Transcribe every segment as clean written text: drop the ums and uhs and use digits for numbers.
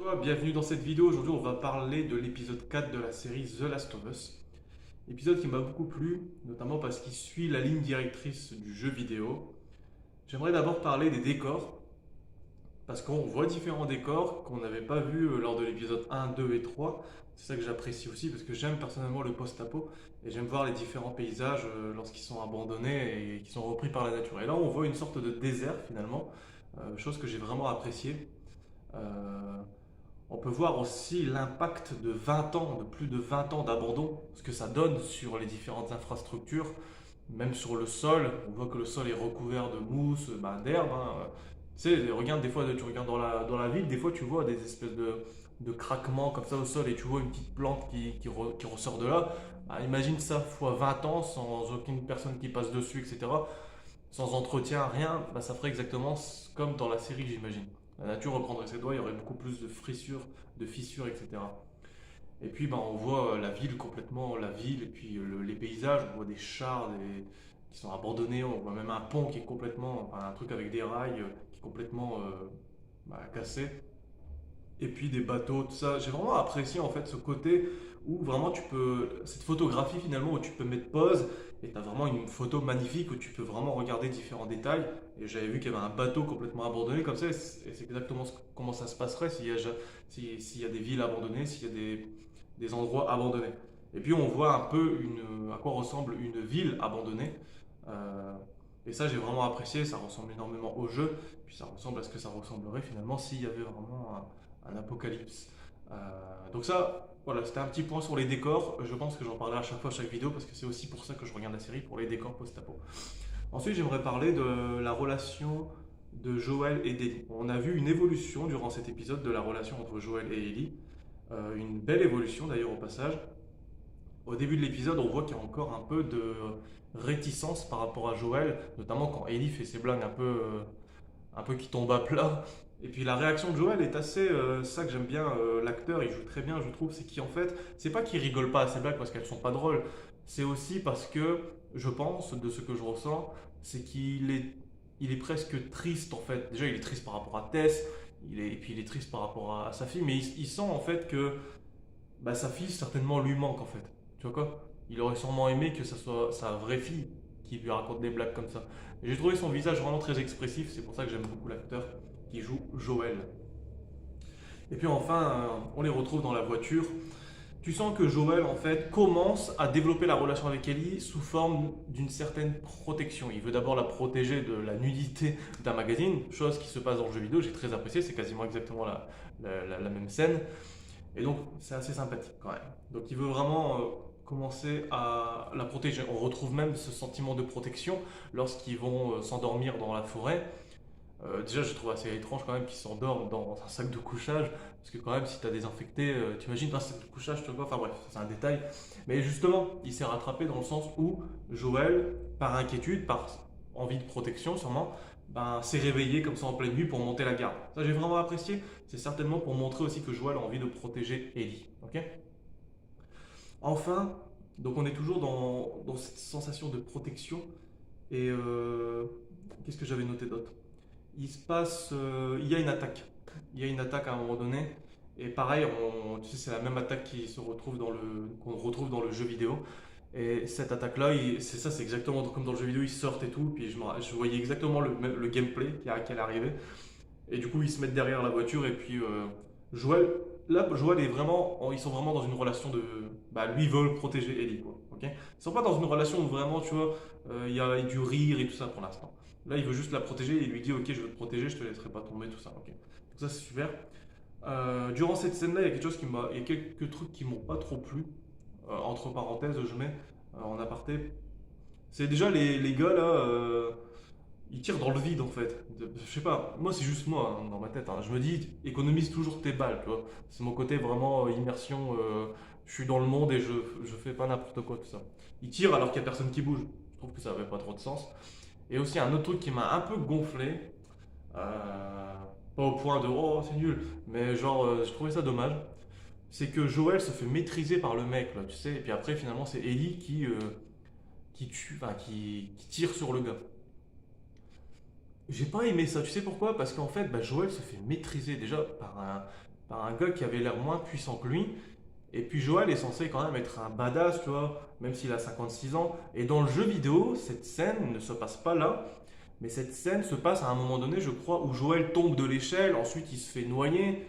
Toi, bienvenue dans cette vidéo. Aujourd'hui, on va parler de l'épisode 4 de la série The Last of Us. Épisode qui m'a beaucoup plu, notamment parce qu'il suit la ligne directrice du jeu vidéo. J'aimerais d'abord parler des décors, parce qu'on voit différents décors qu'on n'avait pas vus lors de l'épisode 1, 2 et 3. C'est ça que j'apprécie aussi, parce que j'aime personnellement le post-apo, et j'aime voir les différents paysages lorsqu'ils sont abandonnés et qui sont repris par la nature. Et là, on voit une sorte de désert finalement, chose que j'ai vraiment appréciée. Euh, On peut voir aussi l'impact de 20 ans, de plus de 20 ans d'abandon, ce que ça donne sur les différentes infrastructures, même sur le sol. On voit que le sol est recouvert de mousse, d'herbe, hein. Tu sais, regarde des fois, tu regardes dans la ville, des fois tu vois des espèces de craquements comme ça au sol et tu vois une petite plante qui ressort de là. Bah, imagine ça fois 20 ans sans aucune personne qui passe dessus, etc. Sans entretien, rien, bah, ça ferait exactement comme dans la série, j'imagine. La nature reprendrait ses doigts, il y aurait beaucoup plus de fissures, etc. Et puis bah, on voit la ville complètement, la ville, et puis les paysages, on voit des chars qui sont abandonnés, on voit même un pont qui est complètement, enfin, un truc avec des rails qui est complètement cassé. Et puis des bateaux, tout ça. J'ai vraiment apprécié en fait ce côté où vraiment tu peux, cette photographie finalement où tu peux mettre pause et tu as vraiment une photo magnifique où tu peux vraiment regarder différents détails. Et j'avais vu qu'il y avait un bateau complètement abandonné comme ça, et c'est exactement comment ça se passerait s'il y a des villes abandonnées, s'il y a des endroits abandonnés. Et puis on voit un peu à quoi ressemble une ville abandonnée. Euh, et ça j'ai vraiment apprécié, ça ressemble énormément au jeu, puis ça ressemble à ce que ça ressemblerait finalement s'il y avait vraiment un apocalypse. Donc ça, voilà, c'était un petit point sur les décors. Je pense que j'en parlerai à chaque fois, à chaque vidéo, parce que c'est aussi pour ça que je regarde la série, pour les décors post-apo. Ensuite, j'aimerais parler de la relation de Joel et d'Ellie. On a vu une évolution durant cet épisode de la relation entre Joel et Ellie. Une belle évolution d'ailleurs au passage. Au début de l'épisode, on voit qu'il y a encore un peu de réticence par rapport à Joel, notamment quand Ellie fait ses blagues un peu qui tombe à plat. Et puis la réaction de Joel est assez, ça que j'aime bien, l'acteur il joue très bien je trouve, c'est qu'en fait, c'est pas qu'il rigole pas à ses blagues parce qu'elles sont pas drôles, c'est aussi parce que je pense, de ce que je ressens, c'est il est presque triste en fait. Déjà il est triste par rapport à Tess, et puis il est triste par rapport à sa fille, mais il sent en fait que bah, sa fille certainement lui manque en fait. Tu vois quoi? Il aurait sûrement aimé que ça soit sa vraie fille qui lui raconte des blagues comme ça. Et j'ai trouvé son visage vraiment très expressif, c'est pour ça que j'aime beaucoup l'acteur qui joue Joël. Et puis enfin, on les retrouve dans la voiture. Tu sens que Joël en fait commence à développer la relation avec Ellie sous forme d'une certaine protection. Il veut d'abord la protéger de la nudité d'un magazine, chose qui se passe dans le jeu vidéo, j'ai très apprécié, c'est quasiment exactement la même scène. Et donc, c'est assez sympathique quand même. Donc, il veut vraiment commencer à la protéger. On retrouve même ce sentiment de protection lorsqu'ils vont s'endormir dans la forêt. Déjà, je trouve assez étrange quand même qu'ils s'endorment dans un sac de couchage. Parce que quand même, si tu as désinfecté, tu imagines un sac de couchage, tu vois. Enfin bref, c'est un détail. Mais justement, il s'est rattrapé dans le sens où Joël, par inquiétude, par envie de protection sûrement, ben, s'est réveillé comme ça en pleine nuit pour monter la garde. Ça, j'ai vraiment apprécié. C'est certainement pour montrer aussi que Joël a envie de protéger Ellie. Ok. Enfin, donc on est toujours dans cette sensation de protection. Et qu'est-ce que j'avais noté d'autre? Il y a une attaque. Il y a une attaque à un moment donné. Et pareil, tu sais, c'est la même attaque qu'on retrouve dans le jeu vidéo. Et cette attaque-là, c'est exactement comme dans le jeu vidéo, ils sortent et tout. Puis je voyais exactement le gameplay qui allait arriver. Et du coup, ils se mettent derrière la voiture. Et puis, Joël, là, Joël est vraiment, ils sont vraiment dans une relation de. Bah, lui, il veut protéger Ellie, quoi. Ok. Ils sont pas dans une relation où vraiment, tu vois, il y a du rire et tout ça pour l'instant. Là, il veut juste la protéger et il lui dit, ok, je veux te protéger, je te laisserai pas tomber, tout ça. Ok. Donc ça, c'est super. Durant cette scène-là, il y a quelques trucs qui m'ont pas trop plu. Entre parenthèses, je mets en aparté. C'est déjà les gars là, ils tirent dans le vide en fait. Je sais pas, moi c'est juste moi hein, dans ma tête, hein. Je me dis, économise toujours tes balles, tu vois. C'est mon côté vraiment immersion. Je suis dans le monde et je fais pas n'importe quoi, tout ça. Ils tirent alors qu'il y a personne qui bouge. Je trouve que ça avait pas trop de sens. Et aussi un autre truc qui m'a un peu gonflé. Pas au point de oh c'est nul, mais genre je trouvais ça dommage. C'est que Joël se fait maîtriser par le mec là, tu sais. Et puis après finalement c'est Ellie qui tue, enfin qui tire sur le gars. J'ai pas aimé ça, tu sais pourquoi? Parce qu'en fait, bah, Joël se fait maîtriser déjà par un. par un gars qui avait l'air moins puissant que lui. Et puis Joël est censé quand même être un badass, tu vois, même s'il a 56 ans. Et dans le jeu vidéo, cette scène ne se passe pas là, mais cette scène se passe à un moment donné, je crois, où Joël tombe de l'échelle, ensuite il se fait noyer.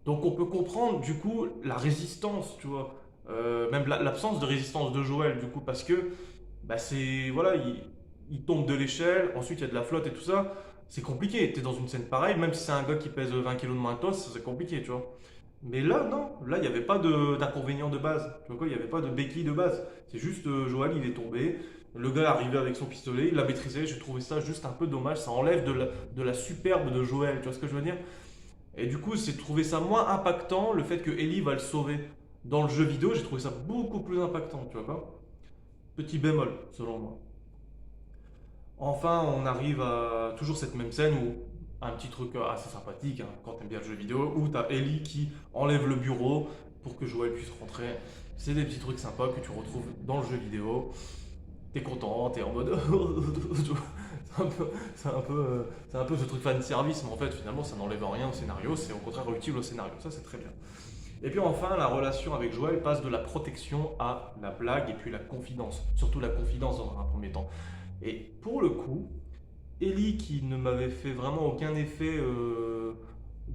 Donc on peut comprendre du coup la résistance, tu vois, même l'absence de résistance de Joël, du coup, parce que bah, c'est, voilà, il tombe de l'échelle, ensuite il y a de la flotte et tout ça. C'est compliqué, t'es dans une scène pareille, même si c'est un gars qui pèse 20 kilos de moins que toi, c'est compliqué, tu vois. Mais là, non, là, il n'y avait pas d'inconvénient de base. Tu vois quoi, il n'y avait pas de béquille de base. C'est juste Joël, il est tombé. Le gars est arrivé avec son pistolet, il l'a maîtrisé. J'ai trouvé ça juste un peu dommage. Ça enlève de la superbe de Joël. Tu vois ce que je veux dire? Et du coup, j'ai trouvé ça moins impactant le fait que Ellie va le sauver. Dans le jeu vidéo, j'ai trouvé ça beaucoup plus impactant. Tu vois quoi? Petit bémol, selon moi. Enfin, on arrive à toujours cette même scène où un petit truc assez sympathique, hein, quand t'aimes bien le jeu vidéo, où t'as Ellie qui enlève le bureau pour que Joël puisse rentrer. C'est des petits trucs sympas que tu retrouves dans le jeu vidéo. T'es content, t'es en mode. c'est un peu, c'est un peu ce truc fan service, mais en fait, finalement, ça n'enlève rien au scénario, c'est au contraire utile au scénario. Ça, c'est très bien. Et puis enfin, la relation avec Joël passe de la protection à la blague et puis la confidence. Surtout la confidence dans un premier temps. Et pour le coup, Ellie qui ne m'avait fait vraiment aucun effet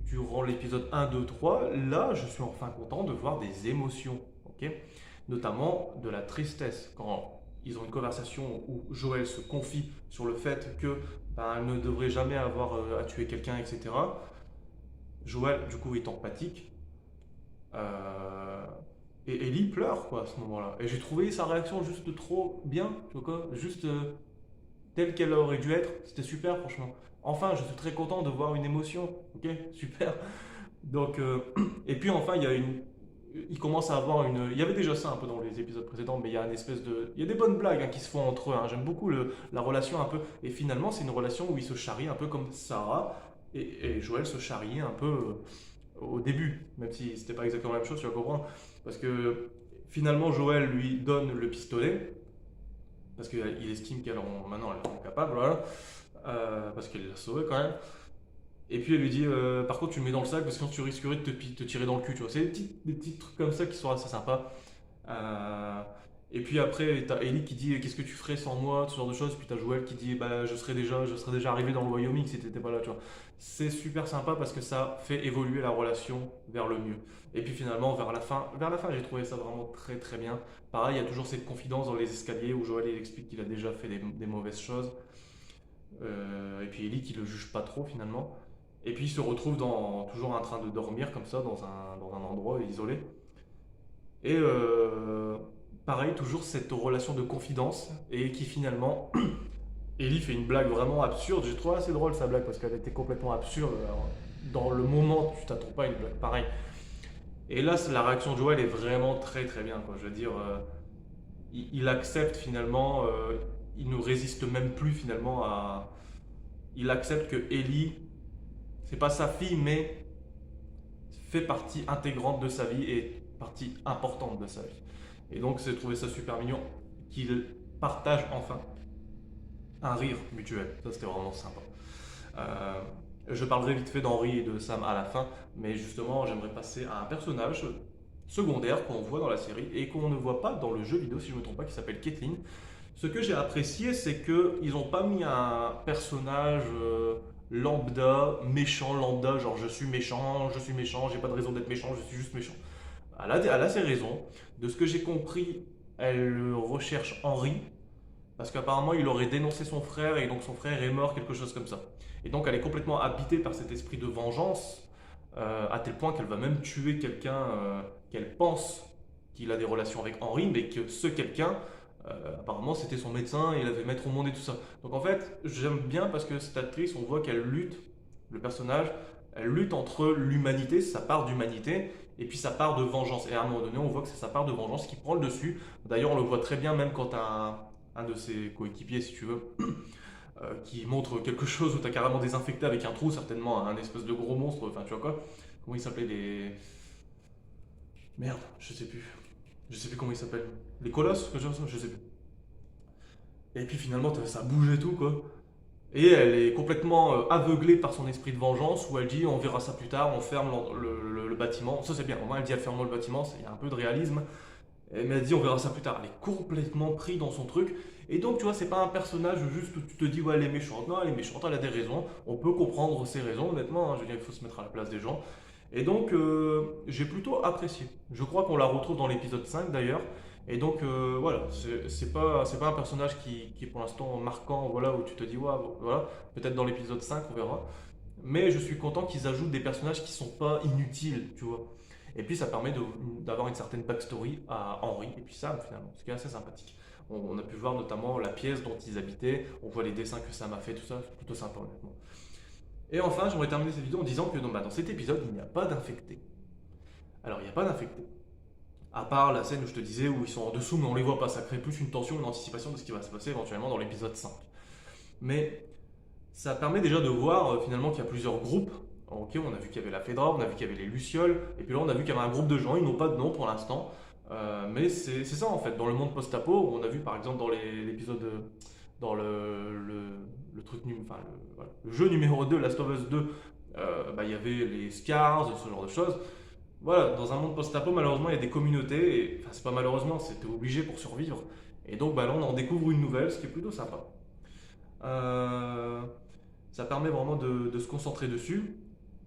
durant l'épisode 1, 2, 3, là je suis enfin content de voir des émotions, ok, notamment de la tristesse. Quand ils ont une conversation où Joël se confie sur le fait que ben, elle ne devrait jamais avoir à tuer quelqu'un, etc. Joël, du coup, est empathique. euh, et Ellie pleure, quoi, à ce moment-là. Et j'ai trouvé sa réaction juste trop bien, tu vois quoi, juste telle qu'elle aurait dû être. C'était super, franchement. Enfin, je suis très content de voir une émotion. Ok, super. Donc, et puis enfin, il commence à avoir une. Il y avait déjà ça un peu dans les épisodes précédents, mais il y a une espèce de. Il y a des bonnes blagues hein, qui se font entre eux. Hein. J'aime beaucoup la relation un peu. Et finalement, c'est une relation où ils se charrient un peu comme Sarah et Joël se charriait un peu au début, même si c'était pas exactement la même chose, tu vas comprendre. Parce que finalement, Joël lui donne le pistolet parce qu'il estime maintenant elle est capable, voilà, parce qu'il l'a sauvé quand même. Et puis elle lui dit, par contre tu le mets dans le sac parce que sinon tu risquerais de te tirer dans le cul, tu vois. C'est des petits trucs comme ça qui sont assez sympas. Euh, et puis après, t'as Ellie qui dit, qu'est-ce que tu ferais sans moi, ce genre de choses. Puis t'as Joël qui dit, bah je serais déjà arrivé dans le Wyoming si t'étais pas là, tu vois. C'est super sympa parce que ça fait évoluer la relation vers le mieux. Et puis finalement, vers la fin, j'ai trouvé ça vraiment très très bien. Pareil, il y a toujours cette confidence dans les escaliers où Joël il explique qu'il a déjà fait des mauvaises choses. Et puis Ellie qui le juge pas trop finalement. Et puis il se retrouve toujours en train de dormir comme ça dans un endroit isolé. Et pareil, toujours cette relation de confidence et qui finalement, Ellie fait une blague vraiment absurde. J'ai trouvé assez drôle sa blague parce qu'elle était complètement absurde. Alors, dans le moment, tu t'attends pas à une blague pareille. Et là, la réaction de Joel est vraiment très très bien. Quoi. Je veux dire, il accepte finalement, il ne résiste même plus finalement à. Il accepte que Ellie, c'est pas sa fille, mais fait partie intégrante de sa vie et partie importante de sa vie. Et donc, j'ai trouvé ça super mignon qu'ils partagent enfin un rire mutuel. Ça, c'était vraiment sympa. Euh, je parlerai vite fait d'Henri et de Sam à la fin, mais justement, j'aimerais passer à un personnage secondaire qu'on voit dans la série et qu'on ne voit pas dans le jeu vidéo, si je ne me trompe pas, qui s'appelle Caitlyn. Ce que j'ai apprécié, c'est qu'ils n'ont pas mis un personnage lambda, méchant, lambda, genre je suis méchant, j'ai pas de raison d'être méchant, je suis juste méchant. Elle a ses raisons. De ce que j'ai compris, elle recherche Henri, parce qu'apparemment il aurait dénoncé son frère et donc son frère est mort, quelque chose comme ça. Et donc elle est complètement habitée par cet esprit de vengeance, à tel point qu'elle va même tuer quelqu'un qu'elle pense qu'il a des relations avec Henri, mais que ce quelqu'un, apparemment c'était son médecin et il avait mettre au monde et tout ça. Donc en fait, j'aime bien parce que cette actrice, on voit qu'elle lutte, le personnage, elle lutte entre l'humanité, sa part d'humanité, et puis sa part de vengeance. Et à un moment donné, on voit que c'est sa part de vengeance qui prend le dessus. D'ailleurs, on le voit très bien même quand un de ses coéquipiers, si tu veux, qui montre quelque chose où tu as carrément désinfecté avec un trou, certainement un espèce de gros monstre, enfin tu vois quoi. Comment il s'appelait des. Merde, je sais plus. Je sais plus comment il s'appelle. Les colosses, je sais plus. Et puis finalement, ça bouge et tout quoi. Et elle est complètement aveuglée par son esprit de vengeance où elle dit on verra ça plus tard, on ferme le bâtiment. Ça c'est bien, au moins elle dit elle ferme le bâtiment, il y a un peu de réalisme. Mais elle dit on verra ça plus tard. Elle est complètement prise dans son truc. Et donc tu vois, c'est pas un personnage juste où tu te dis ouais elle est méchante. Non, elle est méchante, elle a des raisons. On peut comprendre ses raisons honnêtement, hein. Je veux dire, il faut se mettre à la place des gens. Et donc j'ai plutôt apprécié. Je crois qu'on la retrouve dans l'épisode 5 d'ailleurs. Et donc voilà, c'est pas un personnage qui est pour l'instant marquant, voilà, où tu te dis ouais, voilà, peut-être dans l'épisode 5 on verra. Mais je suis content qu'ils ajoutent des personnages qui sont pas inutiles, tu vois. Et puis ça permet d'avoir une certaine backstory à Henry et puis Sam finalement, ce qui est assez sympathique. On a pu voir notamment la pièce dont ils habitaient, on voit les dessins que Sam a fait, tout ça, c'est plutôt sympa honnêtement. Et enfin, j'aimerais terminer cette vidéo en disant que dans cet épisode, il n'y a pas d'infectés. Alors il n'y a pas d'infectés. À part la scène où je te disais où ils sont en dessous mais on les voit pas, ça crée plus une tension, une anticipation de ce qui va se passer éventuellement dans l'épisode 5. Mais ça permet déjà de voir finalement qu'il y a plusieurs groupes. Ok, on a vu qu'il y avait la Fedra, on a vu qu'il y avait les Lucioles, et puis là on a vu qu'il y avait un groupe de gens, ils n'ont pas de nom pour l'instant. Mais c'est ça en fait, dans le monde post-apo, on a vu par exemple dans l'épisode, dans le truc, enfin, voilà, le jeu numéro 2, Last of Us 2, bah, il y avait les Scars, ce genre de choses. Voilà, dans un monde post-apo, malheureusement, il y a des communautés, et, enfin, c'est pas malheureusement, c'était obligé pour survivre. Et donc bah, là, on en découvre une nouvelle, ce qui est plutôt sympa. Euh, Ça permet vraiment de se concentrer dessus.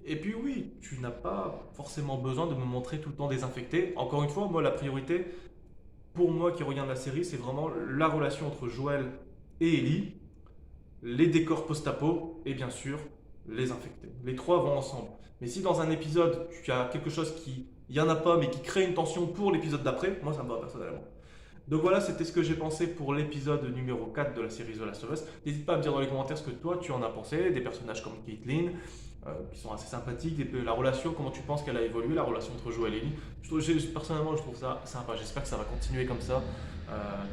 Et puis oui, tu n'as pas forcément besoin de me montrer tout le temps désinfecté. Encore une fois, moi, la priorité, pour moi qui regarde la série, c'est vraiment la relation entre Joël et Ellie, les décors post-apo et bien sûr les infectés. Les trois vont ensemble. Mais si dans un épisode, tu as quelque chose qui, il n'y en a pas, mais qui crée une tension pour l'épisode d'après, moi ça me va personnellement. Donc voilà, c'était ce que j'ai pensé pour l'épisode numéro 4 de la série The Last of Us. N'hésite pas à me dire dans les commentaires ce que toi tu en as pensé, des personnages comme Caitlyn, qui sont assez sympathiques, la relation, comment tu penses qu'elle a évolué, la relation entre Joel et Ellie. Personnellement, je trouve ça sympa. J'espère que ça va continuer comme ça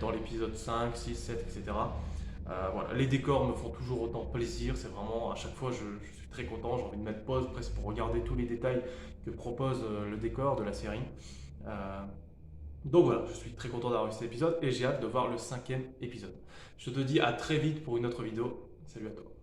dans l'épisode 5, 6, 7, etc. Voilà. Les décors me font toujours autant plaisir. C'est vraiment, à chaque fois, je suis très content. J'ai envie de mettre pause presque pour regarder tous les détails que propose le décor de la série. Euh, donc voilà, je suis très content d'avoir vu cet épisode et j'ai hâte de voir le cinquième épisode. Je te dis à très vite pour une autre vidéo. Salut à toi.